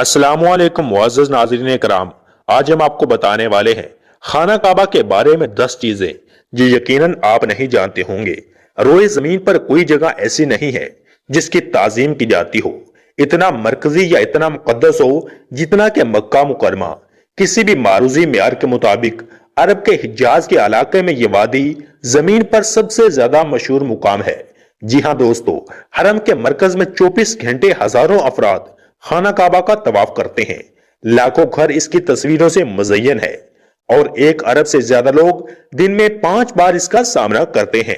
अस्सलामु अलैकुम मुअज़्ज़ज़ नाज़रीन कराम। आज हम आपको बताने वाले हैं खाना काबा के बारे में 10 चीजें जो यकीनन आप नहीं जानते होंगे। रोए जमीन पर कोई जगह ऐसी नहीं है जिसकी ताजीम की जाती हो, इतना मरकजी या इतना मुकद्दस हो जितना कि मक्का मुकरमा। किसी भी मारूजी मेयार के मुताबिक अरब के हिजाज के इलाके में ये वादी जमीन पर सबसे ज्यादा मशहूर मुकाम है। जी हाँ दोस्तों, हरम के मरकज में 24 घंटे हजारों अफराद खाना काबा का तवाफ करते हैं। लाखों घर इसकी तस्वीरों से मुज़य्यन है और 1 अरब से ज्यादा लोग दिन में 5 बार इसका सामना करते हैं।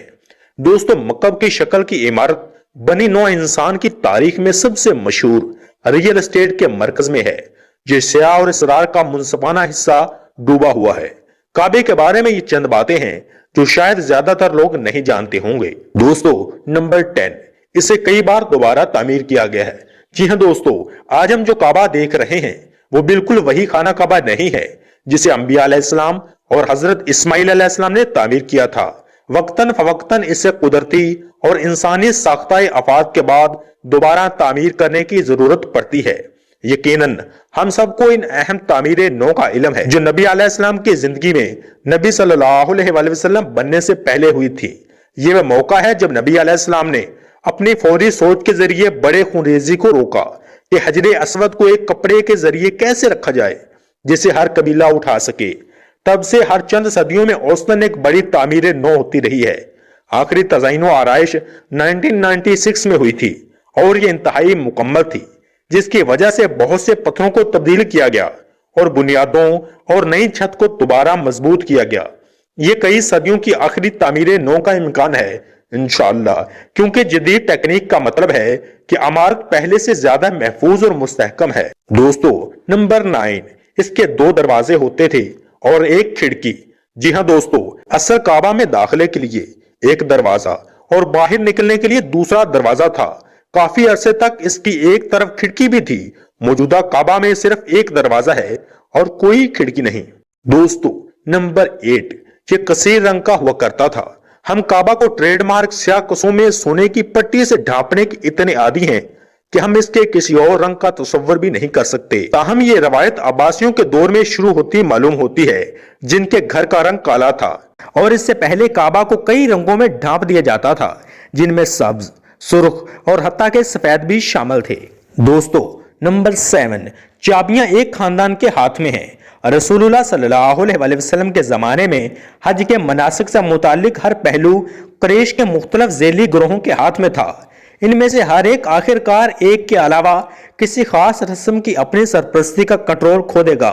दोस्तों, मक्कब की शक्ल की इमारत बनी नौ इंसान की तारीख में सबसे मशहूर रियल एस्टेट के मरकज में है, जो सियाह और इसरार का मुनसफाना हिस्सा डूबा हुआ है। काबे के बारे में ये चंद बातें हैं जो शायद ज्यादातर लोग नहीं जानते होंगे। दोस्तों, नंबर 10, इसे कई बार दोबारा तामीर किया गया है। जी हाँ दोस्तों, आज हम जो काबा देख रहे हैं वो बिल्कुल वही खाना काबा नहीं है जिसे अंबिया अलैहिस्सलाम और हजरत इस्माइल अलैहिस्सलाम ने तामीर किया था। वक्तन फवक्तन इसे कुदरती और इंसानी साख्ताए आफात के बाद दोबारा तामीर करने की जरूरत पड़ती है। यकीनन हम सबको इन अहम तामीर नौ का इल्म है जो नबी अलैहिस्सलाम की जिंदगी में नबी सल्लल्लाहु अलैहि वसल्लम बनने से पहले हुई थी। ये वह मौका है जब नबी अलैहिस्सलाम ने अपनी फौरी सोच के जरिए बड़े खूनरेजी को रोका कि हजरे अस्वद को एक कपड़े के जरिए कैसे रखा जाए जिसे हर कबीला उठा सके। तब से हर चंद सदियों में औसतन एक बड़ी तामीर नौ होती रही है। आखिरी तज़ाइन आराइश 1996 में हुई थी और ये इंतहाई मुकम्मल थी, जिसकी वजह से बहुत से पत्थरों को तब्दील किया गया और बुनियादों और नई छत को दोबारा मजबूत किया गया। ये कई सदियों की आखिरी तामीर नौ का इम्कान है इंशाअल्लाह, क्योंकि जदीद टेक्निक का मतलब है कि इमारत पहले से ज्यादा महफूज और मुस्तहकम है। दोस्तों, नंबर 9, इसके 2 दरवाजे होते थे और 1 खिड़की। जी हाँ दोस्तों, असल काबा में दाखिले के लिए 1 दरवाजा और बाहर निकलने के लिए दूसरा दरवाजा था। काफी अरसे तक इसकी एक तरफ खिड़की भी थी। मौजूदा काबा में सिर्फ 1 दरवाजा है और कोई खिड़की नहीं। दोस्तों, नंबर 8, ये कसीर रंग का हुआ करता था। हम काबा को ट्रेडमार्क स्याह कसों में सोने की पट्टी से ढांपने के इतने आदी हैं कि हम इसके किसी और रंग का तस्वर भी नहीं कर सकते। ताहम ये रवायत अब्बासियों के दौर में शुरू होती मालूम होती है, जिनके घर का रंग काला था और इससे पहले काबा को कई रंगों में ढांप दिया जाता था, जिनमें सब्ज, सुर्ख और हत्ता के सफेद भी शामिल थे। दोस्तों, नंबर 7, चाबियां एक खानदान के हाथ में हैं। रसूलुल्लाह सल्लल्लाहु अलैहि वसल्लम के ज़माने में हज के मनासिक से मुतालिक हर पहलू कुरैश के मुख्तलिफ ज़ेली ग्रोहों के हाथ में था। इनमें से हर एक आखिरकार एक के अलावा किसी खास रस्म की अपनी सरपरस्ती का कंट्रोल खो देगा।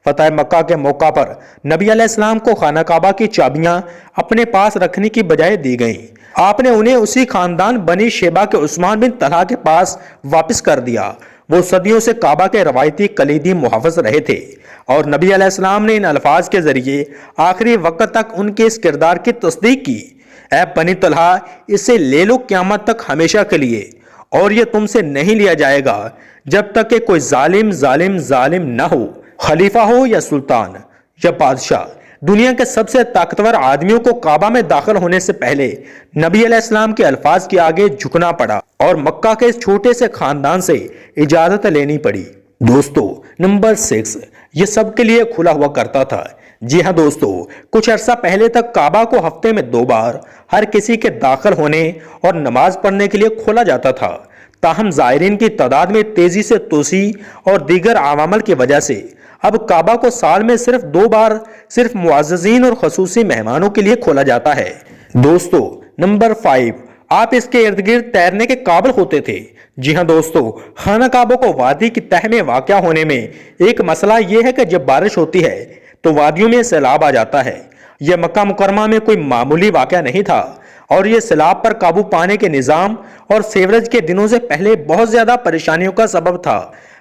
फतह मक्का के मौका पर नबी अलैहिस्सलाम को खाना काबा की चाबियां अपने पास रखने की बजाय दी गईं। आपने उन्हें उसी खानदान बनी शेबा के उस्मान बिन तलहा के पास वापस कर दिया। वो सदियों से काबा के रवायती कलीदी मुहाफ़िज़ रहे थे और नबी अलैहिस्सलाम ने इन अल्फाज के जरिए आखिरी वक्त तक उनके इस किरदार की तस्दीक की। ऐ बनी तलहा, इसे ले लो क़यामत तक हमेशा के लिए, और ये तुमसे नहीं लिया जाएगा जब तक कि कोई जालिम ना हो, खलीफा हो या सुल्तान या बादशाह। दुनिया के सबसे ताकतवर आदमियों को काबा में दाखिल होने से पहले नबी अलैहिस्सलाम के अल्फाज के आगे झुकना पड़ा और मक्का के इस छोटे से खानदान से इजाजत लेनी पड़ी। दोस्तों, नंबर 6, ये सबके लिए खुला हुआ करता था। जी हाँ दोस्तों, कुछ अरसा पहले तक काबा को हफ्ते में 2 बार हर किसी के दाखिल होने और नमाज पढ़ने के लिए खोला जाता था। ताहम ज़ायरीन की तादाद में तेजी से तोसी और दीगर अवामल की वजह से अब काबा को साल में सिर्फ 2 बार सिर्फ मुअज़्ज़ज़ीन और ख़ुसूसी मेहमानों के लिए खोला जाता है। दोस्तों, नंबर 5, आप इसके इर्द गिर्द तैरने के काबिल होते थे। जी हाँ दोस्तों, खाना काबा को वादी की तह में वाक़या होने में एक मसला यह है कि जब बारिश होती है तो वादियों में सैलाब आ जाता है। यह मक्का मुकरमा में कोई मामूली वाक़या नहीं था और यह सैलाब पर काबू पाने के निज़ाम और सीवरेज के दिनों से पहले बहुत ज्यादा परेशानियों का सबब था।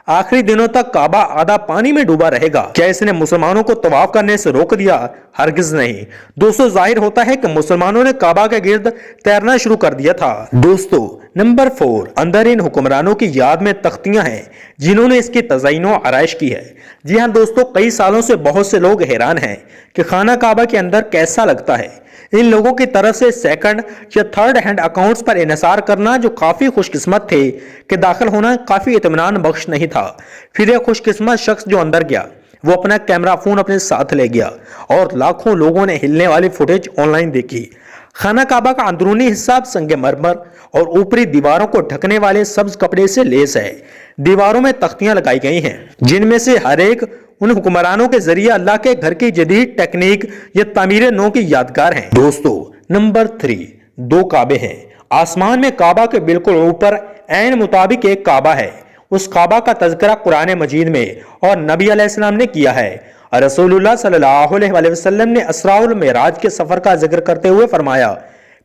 आखिरी दिनों तक काबा आधा पानी में डूबा रहेगा। क्या इसने मुसलमानों को तवाफ करने से रोक दिया? हरगिज नहीं। दोस्तों, जाहिर होता है कि मुसलमानों ने काबा के गिर्द तैरना शुरू कर दिया था। दोस्तों, नंबर 4, अंदर इन हुक्मरानों की याद में तख्तियां हैं जिन्होंने इसकी तज़यीन व आराइश की है। जी हाँ दोस्तों, कई सालों से बहुत से लोग हैरान हैं कि खाना काबा के अंदर कैसा लगता है। इन लोगों की तरफ से सेकंड या थर्ड हैंड अकाउंट्स पर इन्हिसार करना जो काफी खुशकिस्मत थे कि दाखिल होना काफी इत्मीनान बख्श नहीं था। تھا۔ پھر ایک خوش قسمت شخص جو اندر گیا وہ اپنا کیمرہ فون اپنے ساتھ لے گیا اور لاکھوں لوگوں نے ہلنے والی فوٹیج آن لائن دیکھی۔ خانہ کعبہ کا اندرونی حصہ سنگ مرمر اور اوپری دیواروں کو ڈھکنے والے سبز کپڑے سے لیس ہے۔ دیواروں میں تختیاں لگائی گئی ہیں جن میں سے ہر ایک ان حکمرانوں کے ذریعے اللہ کے گھر کی جدید ٹیکنیک یا تعمیر نو کی یادگار ہیں۔ دوستو، نمبر 3، 2 کعبے ہیں۔ آسمان میں کعبہ کے بالکل اوپر عین مطابق ایک کعبہ ہے۔ اس کعبہ کا تذکرہ قرآن مجید میں اور نبی علیہ السلام نے کیا ہے۔ رسول اللہ صلی اللہ علیہ وسلم نے اسراء والمعراج کے سفر کا ذکر کرتے ہوئے فرمایا،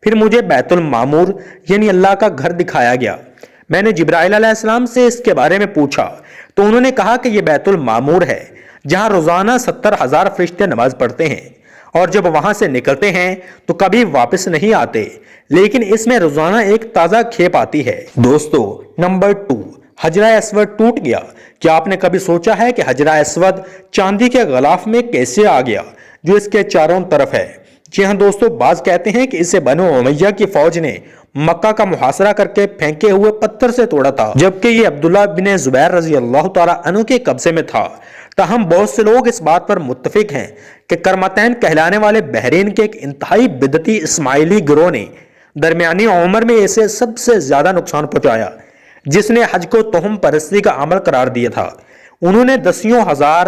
پھر مجھے بیت المعمور یعنی اللہ کا گھر دکھایا گیا۔ میں نے جبرائیل علیہ السلام سے اس کے بارے میں پوچھا تو انہوں نے کہا کہ یہ بیت المعمور ہے جہاں روزانہ 70,000 فرشتے نماز پڑھتے ہیں، اور جب وہاں سے نکلتے ہیں تو کبھی واپس نہیں آتے، لیکن اس میں روزانہ ایک تازہ کھیپ آتی ہے۔ دوستو، نمبر 2، حجرہ اسود ٹوٹ گیا۔ کیا آپ نے کبھی سوچا ہے کہ حجرہ اسود چاندی کے غلاف میں کیسے آ گیا جو اس کے چاروں طرف ہے؟ جی ہاں دوستو، بعض کہتے ہیں کہ اسے بنو امیہ کی فوج نے مکہ کا محاصرہ کر کے پھینکے ہوئے پتھر سے توڑا تھا، جبکہ یہ عبداللہ بن زبیر رضی اللہ تعالیٰ عنہ کے قبضے میں تھا۔ تاہم بہت سے لوگ اس بات پر متفق ہیں کہ کرمتین کہلانے والے بحرین کے ایک انتہائی بدعتی اسماعیلی گروہ نے درمیانی عمر میں اسے سب سے زیادہ نقصان پہنچایا، جس نے حج کو توہم پرستی کا عمل قرار دیا تھا۔ انہوں نے دسیوں ہزار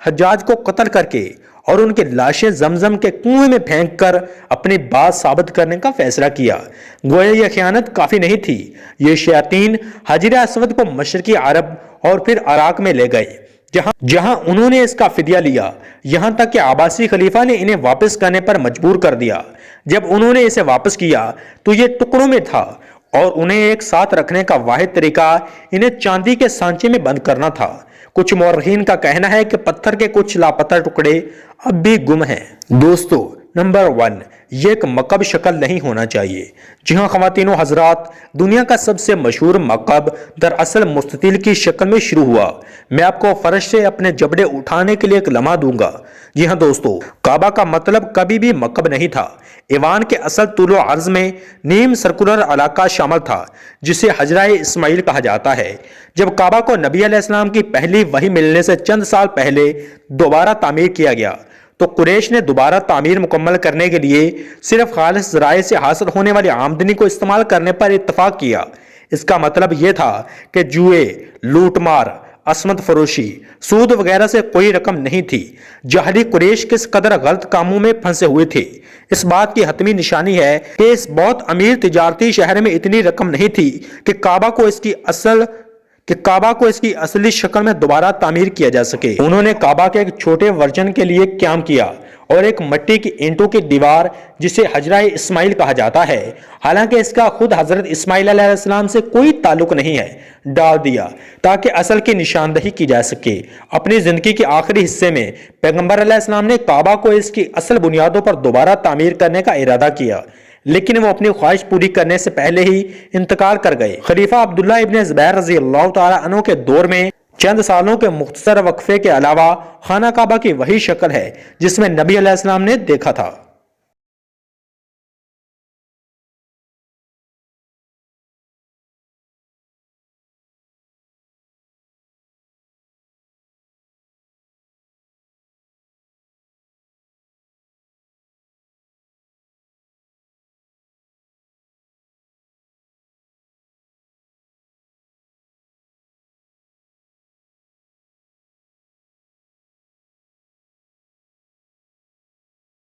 حجاج کو قتل کر کے اور ان کی لاشیں زمزم کے کنویں میں پھینک کر اپنی بات ثابت کرنے کا فیصلہ کیا۔ گویا یہ خیانت کافی نہیں تھی، یہ شیاطین حجر اسود کو مشرقی عرب اور پھر عراق میں لے گئے جہاں انہوں نے اس کا فدیہ لیا، یہاں تک کہ عباسی خلیفہ نے انہیں واپس کرنے پر مجبور کر دیا۔ جب انہوں نے اسے واپس کیا تو یہ ٹکڑوں میں تھا اور انہیں ایک ساتھ رکھنے کا واحد طریقہ انہیں چاندی کے سانچے میں بند کرنا تھا۔ کچھ مورخین کا کہنا ہے کہ پتھر کے کچھ لاپتہ ٹکڑے اب بھی گم ہیں۔ دوستو، نمبر 1، یہ ایک مکب شکل نہیں ہونا چاہیے۔ جی ہاں خواتین و حضرات، دنیا کا سب سے مشہور مکب دراصل مستطیل کی شکل میں شروع ہوا۔ میں آپ کو فرش سے اپنے جبڑے اٹھانے کے لیے ایک لمحہ دوں گا۔ جی ہاں دوستو، کعبہ کا مطلب کبھی بھی مکب نہیں تھا۔ ایوان کے اصل طول و عرض میں نیم سرکولر علاقہ شامل تھا جسے حجرہ اسماعیل کہا جاتا ہے۔ جب کعبہ کو نبی علیہ السلام کی پہلی وحی ملنے سے چند سال پہلے دوبارہ تعمیر کیا گیا تو قریش نے دوبارہ تعمیر مکمل کرنے کے لیے صرف خالص ذرائع سے حاصل ہونے والی آمدنی کو استعمال کرنے پر اتفاق کیا۔ اس کا مطلب یہ تھا کہ جوئے، لوٹ مار، عصمت فروشی، سود وغیرہ سے کوئی رقم نہیں تھی۔ جاہلی قریش کس قدر غلط کاموں میں پھنسے ہوئے تھے، اس بات کی حتمی نشانی ہے کہ اس بہت امیر تجارتی شہر میں اتنی رقم نہیں تھی کہ کعبہ کو اس کی اصلی شکل میں دوبارہ تعمیر کیا جا سکے۔ انہوں نے کعبہ کے ایک چھوٹے ورژن کے لیے قیام کیا اور ایک مٹی کی اینٹوں کی دیوار جسے حجرہ اسماعیل کہا جاتا ہے، حالانکہ اس کا خود حضرت اسماعیل علیہ السلام سے کوئی تعلق نہیں ہے، ڈال دیا تاکہ اصل کی نشاندہی کی جا سکے۔ اپنی زندگی کے آخری حصے میں پیغمبر علیہ السلام نے کعبہ کو اس کی اصل بنیادوں پر دوبارہ تعمیر کرنے کا ارادہ کیا، لیکن وہ اپنی خواہش پوری کرنے سے پہلے ہی انتقال کر گئے۔ خلیفہ عبداللہ ابن زبیر رضی اللہ تعالیٰ عنہ کے دور میں چند سالوں کے مختصر وقفے کے علاوہ خانہ کعبہ کی وہی شکل ہے جس میں نبی علیہ السلام نے دیکھا تھا۔